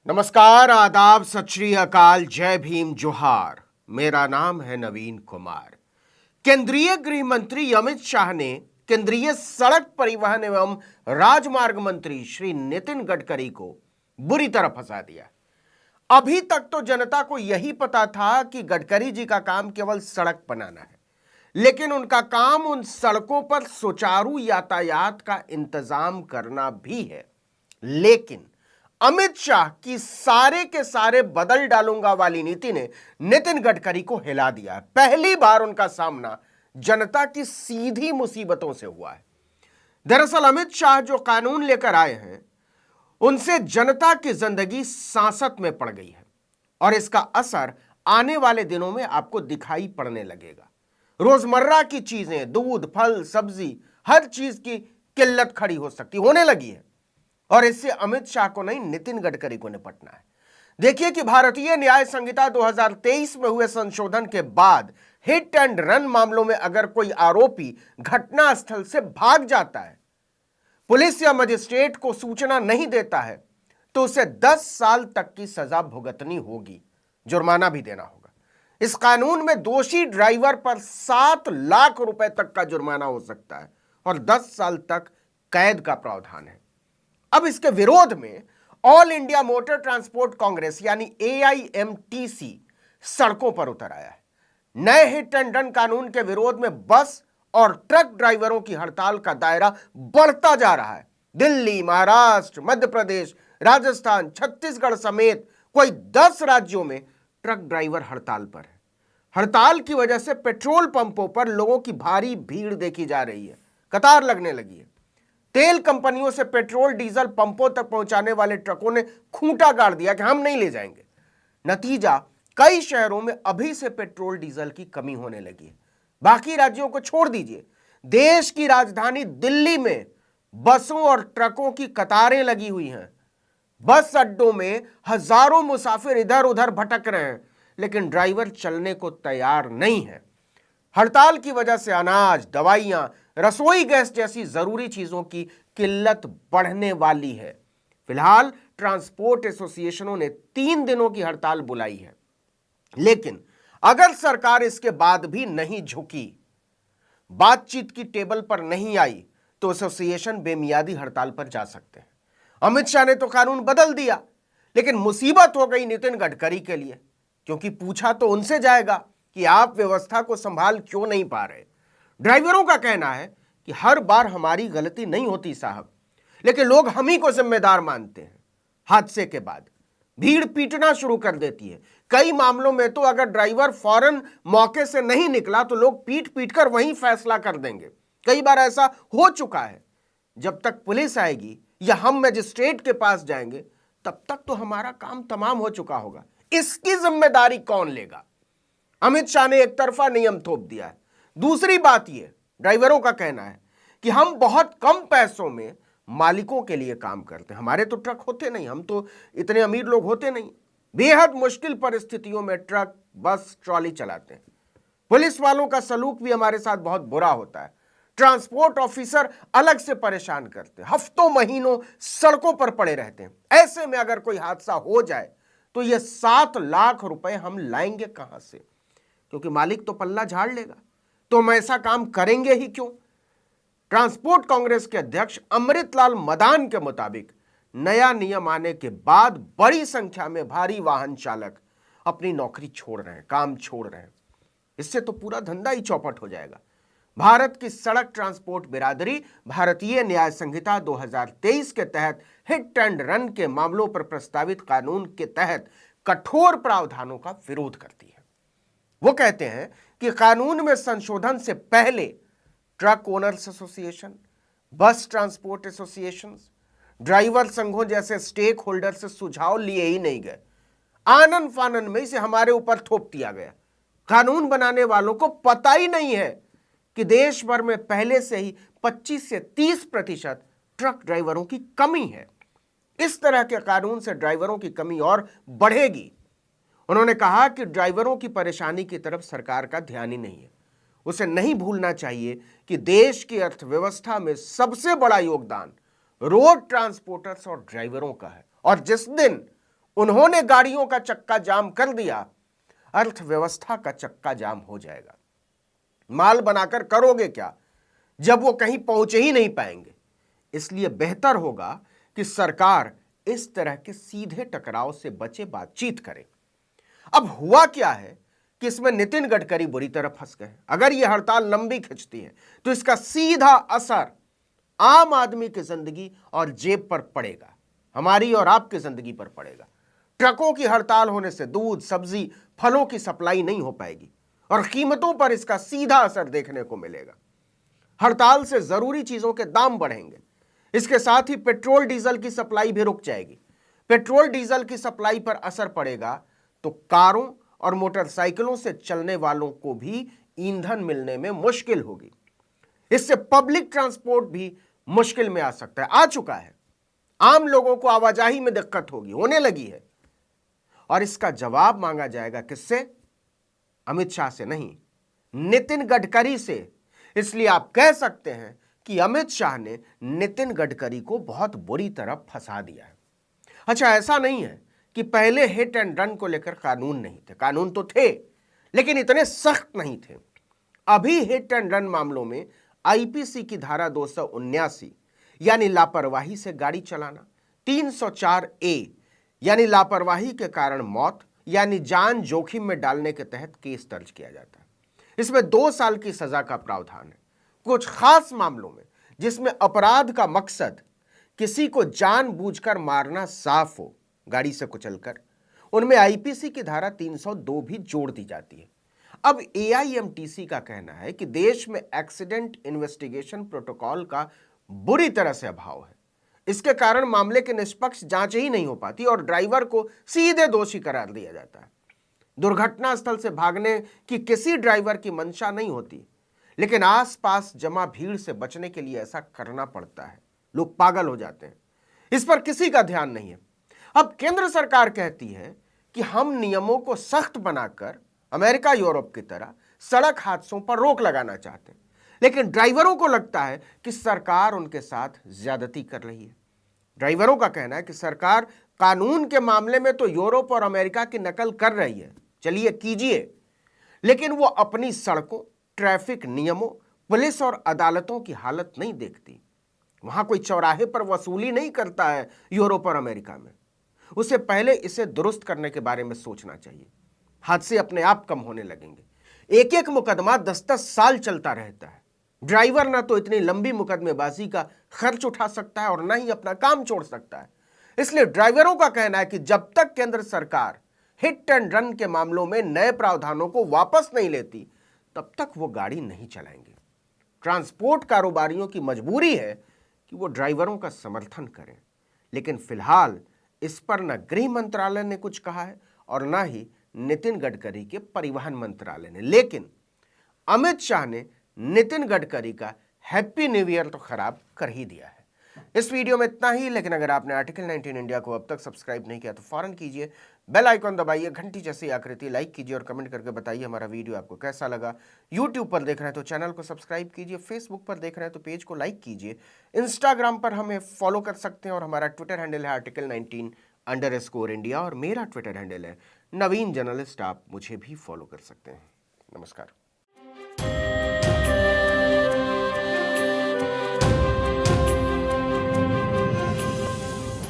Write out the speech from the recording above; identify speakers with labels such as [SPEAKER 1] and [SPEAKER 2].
[SPEAKER 1] नमस्कार, आदाब, सत श्री अकाल, जय भीम, जोहार। मेरा नाम है नवीन कुमार। केंद्रीय गृह मंत्री अमित शाह ने केंद्रीय सड़क परिवहन एवं राजमार्ग मंत्री श्री नितिन गडकरी को बुरी तरह फंसा दिया। अभी तक तो जनता को यही पता था कि गडकरी जी का काम केवल सड़क बनाना है, लेकिन उनका काम उन सड़कों पर सुचारू यातायात का इंतजाम करना भी है। लेकिन अमित शाह की सारे के सारे बदल डालूंगा वाली नीति ने नितिन गडकरी को हिला दिया है। पहली बार उनका सामना जनता की सीधी मुसीबतों से हुआ है। दरअसल अमित शाह जो कानून लेकर आए हैं, उनसे जनता की जिंदगी सांसत में पड़ गई है और इसका असर आने वाले दिनों में आपको दिखाई पड़ने लगेगा। रोजमर्रा की चीजें, दूध, फल, सब्जी, हर चीज की किल्लत खड़ी हो सकती, होने लगी है और इससे अमित शाह को नहीं, नितिन गडकरी को निपटना है। देखिए कि भारतीय न्याय संहिता 2023 में हुए संशोधन के बाद हिट एंड रन मामलों में अगर कोई आरोपी घटनास्थल से भाग जाता है, पुलिस या मजिस्ट्रेट को सूचना नहीं देता है, तो उसे 10 साल तक की सजा भुगतनी होगी, जुर्माना भी देना होगा। इस कानून में दोषी ड्राइवर पर 7 लाख रुपए तक का जुर्माना हो सकता है और 10 साल तक कैद का प्रावधान है। अब इसके विरोध में all India motor transport Congress यानी AIMTC सड़कों पर उतर आया है। नए हिट एंड रन कानून के विरोध में बस और ट्रक ड्राइवरों की हड़ताल का दायरा बढ़ता जा रहा है। दिल्ली, महाराष्ट्र, मध्य प्रदेश, राजस्थान, छत्तीसगढ़ समेत कोई 10 राज्यों में ट्रक ड्राइवर हड़ताल पर है। हड़ताल की वजह से पेट्रोल पंपों पर लोगों की भारी भीड़ देखी जा रही है, कतार लगने लगी है। तेल कंपनियों से पेट्रोल डीजल पंपों तक पहुंचाने वाले ट्रकों ने खूंटा गाड़ दिया कि हम नहीं ले जाएंगे। नतीजा, कई शहरों में अभी से पेट्रोल डीजल की कमी होने लगी है। बाकी राज्यों को छोड़ दीजिए, देश की राजधानी दिल्ली में बसों और ट्रकों की कतारें लगी हुई हैं। बस अड्डों में हजारों मुसाफिर इधर उधर भटक रहे हैं, लेकिन ड्राइवर चलने को तैयार नहीं है। हड़ताल की वजह से अनाज, दवाइयां, रसोई गैस जैसी जरूरी चीजों की किल्लत बढ़ने वाली है। फिलहाल ट्रांसपोर्ट एसोसिएशनों ने 3 दिनों की हड़ताल बुलाई है, लेकिन अगर सरकार इसके बाद भी नहीं झुकी, बातचीत की टेबल पर नहीं आई, तो एसोसिएशन बेमियादी हड़ताल पर जा सकते हैं। अमित शाह ने तो कानून बदल दिया, लेकिन मुसीबत हो गई नितिन गडकरी के लिए, क्योंकि पूछा तो उनसे जाएगा कि आप व्यवस्था को संभाल क्यों नहीं पा रहे। ड्राइवरों का कहना है कि हर बार हमारी गलती नहीं होती साहब, लेकिन लोग हम ही को जिम्मेदार मानते हैं। हादसे के बाद भीड़ पीटना शुरू कर देती है। कई मामलों में तो अगर ड्राइवर फौरन मौके से नहीं निकला तो लोग पीट पीट कर वहीं फैसला कर देंगे। कई बार ऐसा हो चुका है। जब तक पुलिस आएगी या हम मजिस्ट्रेट के पास जाएंगे, तब तक तो हमारा काम तमाम हो चुका होगा। इसकी जिम्मेदारी कौन लेगा? अमित शाह ने एक तरफा नियम थोप दिया है। दूसरी बात यह, ड्राइवरों का कहना है कि हम बहुत कम पैसों में मालिकों के लिए काम करते हैं। हमारे तो ट्रक होते नहीं, हम तो इतने अमीर लोग होते नहीं। बेहद मुश्किल परिस्थितियों में ट्रक, बस, ट्रॉली चलाते हैं। पुलिस वालों का सलूक भी हमारे साथ बहुत बुरा होता है। ट्रांसपोर्ट ऑफिसर अलग से परेशान करते हैं, हफ्तों महीनों सड़कों पर पड़े रहते हैं। ऐसे में अगर कोई हादसा हो जाए तो यह 7 लाख रुपए हम लाएंगे कहां से? क्योंकि मालिक तो पल्ला झाड़ लेगा, तो हम ऐसा काम करेंगे ही क्यों? ट्रांसपोर्ट कांग्रेस के अध्यक्ष अमृतलाल मदान के मुताबिक नया नियम आने के बाद बड़ी संख्या में भारी वाहन चालक अपनी नौकरी छोड़ रहे हैं, काम छोड़ रहे हैं। इससे तो पूरा धंधा ही चौपट हो जाएगा। भारत की सड़क ट्रांसपोर्ट बिरादरी भारतीय न्याय संहिता 2023 के तहत हिट एंड रन के मामलों पर प्रस्तावित कानून के तहत कठोर प्रावधानों का विरोध करती है। वो कहते हैं कि कानून में संशोधन से पहले ट्रक ओनर्स एसोसिएशन, बस ट्रांसपोर्ट एसोसिएशन, ड्राइवर संघों जैसे स्टेक होल्डर से सुझाव लिए ही नहीं गए। आनन फानन में इसे हमारे ऊपर थोप दिया गया। कानून बनाने वालों को पता ही नहीं है कि देश भर में पहले से ही 25 से 30% ट्रक ड्राइवरों की कमी है। इस तरह के कानून से ड्राइवरों की कमी और बढ़ेगी। उन्होंने कहा कि ड्राइवरों की परेशानी की तरफ सरकार का ध्यान ही नहीं है। उसे नहीं भूलना चाहिए कि देश की अर्थव्यवस्था में सबसे बड़ा योगदान रोड ट्रांसपोर्टर्स और ड्राइवरों का है, और जिस दिन उन्होंने गाड़ियों का चक्का जाम कर दिया, अर्थव्यवस्था का चक्का जाम हो जाएगा। माल बनाकर करोगे क्या जब वो कहीं पहुंचे ही नहीं पाएंगे। इसलिए बेहतर होगा कि सरकार इस तरह के सीधे टकराव से बचे, बातचीत करे। अब हुआ क्या है कि इसमें नितिन गडकरी बुरी तरह फंस गए। अगर यह हड़ताल लंबी खिंचती है तो इसका सीधा असर आम आदमी की जिंदगी और जेब पर पड़ेगा, हमारी और आपकी जिंदगी पर पड़ेगा। ट्रकों की हड़ताल होने से दूध, सब्जी, फलों की सप्लाई नहीं हो पाएगी और कीमतों पर इसका सीधा असर देखने को मिलेगा। हड़ताल से जरूरी चीजों के दाम बढ़ेंगे। इसके साथ ही पेट्रोल डीजल की सप्लाई भी रुक जाएगी। पेट्रोल डीजल की सप्लाई पर असर पड़ेगा तो कारों और मोटरसाइकिलों से चलने वालों को भी ईंधन मिलने में मुश्किल होगी। इससे पब्लिक ट्रांसपोर्ट भी मुश्किल में आ सकता है, आ चुका है। आम लोगों को आवाजाही में दिक्कत होगी, होने लगी है। और इसका जवाब मांगा जाएगा किससे? अमित शाह से नहीं, नितिन गडकरी से। इसलिए आप कह सकते हैं कि अमित शाह ने नितिन गडकरी को बहुत बुरी तरह फंसा दिया है। अच्छा, ऐसा नहीं है कि पहले हिट एंड रन को लेकर कानून नहीं थे, कानून तो थे लेकिन इतने सख्त नहीं थे। अभी हिट एंड रन मामलों में आईपीसी की धारा 279 यानी लापरवाही से गाड़ी चलाना, 304 ए यानी लापरवाही के कारण मौत यानी जान जोखिम में डालने के तहत केस दर्ज किया जाता है। इसमें 2 साल की सजा का प्रावधान है। कुछ खास मामलों में जिसमें अपराध का मकसद किसी को जानबूझकर मारना साफ हो, गाड़ी से कुचलकर, उनमें आईपीसी की धारा 302 भी जोड़ दी जाती है। अब एआईएमटीसी का कहना है कि देश में एक्सीडेंट इन्वेस्टिगेशन प्रोटोकॉल का बुरी तरह से अभाव है। इसके कारण मामले की निष्पक्ष जांच ही नहीं हो पाती और ड्राइवर को सीधे दोषी करार दिया जाता है। दुर्घटना स्थल से भागने की किसी ड्राइवर की मंशा नहीं होती, लेकिन आसपास जमा भीड़ से बचने के लिए ऐसा करना पड़ता है। लोग पागल हो जाते हैं, इस पर किसी का ध्यान नहीं है। अब केंद्र सरकार कहती है कि हम नियमों को सख्त बनाकर अमेरिका, यूरोप की तरह सड़क हादसों पर रोक लगाना चाहते हैं, लेकिन ड्राइवरों को लगता है कि सरकार उनके साथ ज्यादती कर रही है। ड्राइवरों का कहना है कि सरकार कानून के मामले में तो यूरोप और अमेरिका की नकल कर रही है, चलिए कीजिए, लेकिन वो अपनी सड़कों, ट्रैफिक नियमों, पुलिस और अदालतों की हालत नहीं देखती। वहां कोई चौराहे पर वसूली नहीं करता है यूरोप और अमेरिका में। उसे पहले इसे दुरुस्त करने के बारे में सोचना चाहिए। हादसे अपने आप कम होने लगेंगे। एक एक मुकदमा 10-10 साल चलता रहता है। ड्राइवर ना तो इतनी लंबी मुकदमेबाजी का खर्च उठा सकता है और ना ही अपना काम छोड़ सकता है। इसलिए ड्राइवरों का कहना है कि जब तक केंद्र सरकार हिट एंड रन के मामलों में नए प्रावधानों को वापस नहीं लेती, तब तक वो गाड़ी नहीं चलाएंगे। ट्रांसपोर्ट कारोबारियों की मजबूरी है कि वो ड्राइवरों का समर्थन करें, लेकिन फिलहाल इस पर न गृह मंत्रालय ने कुछ कहा है और न ही नितिन गडकरी के परिवहन मंत्रालय ने। लेकिन अमित शाह ने नितिन गडकरी का हैप्पी न्यू ईयर तो खराब कर ही दिया है। इस वीडियो में इतना ही, लेकिन अगर आपने आर्टिकल 19 इंडिया को अब तक सब्सक्राइब नहीं किया तो फौरन कीजिए, बेल आइकॉन दबाइए, घंटी जैसी आकृति लाइक कीजिए और कमेंट करके बताइए हमारा वीडियो आपको कैसा लगा। यूट्यूब पर देख रहे हैं तो चैनल को सब्सक्राइब कीजिए, फेसबुक पर देख रहे हैं तो पेज को लाइक कीजिए, इंस्टाग्राम पर हमें फॉलो कर सकते हैं और हमारा ट्विटर हैंडल है article19_India और मेरा ट्विटर हैंडल है नवीन जर्नलिस्ट। आप मुझे भी फॉलो कर सकते हैं। नमस्कार।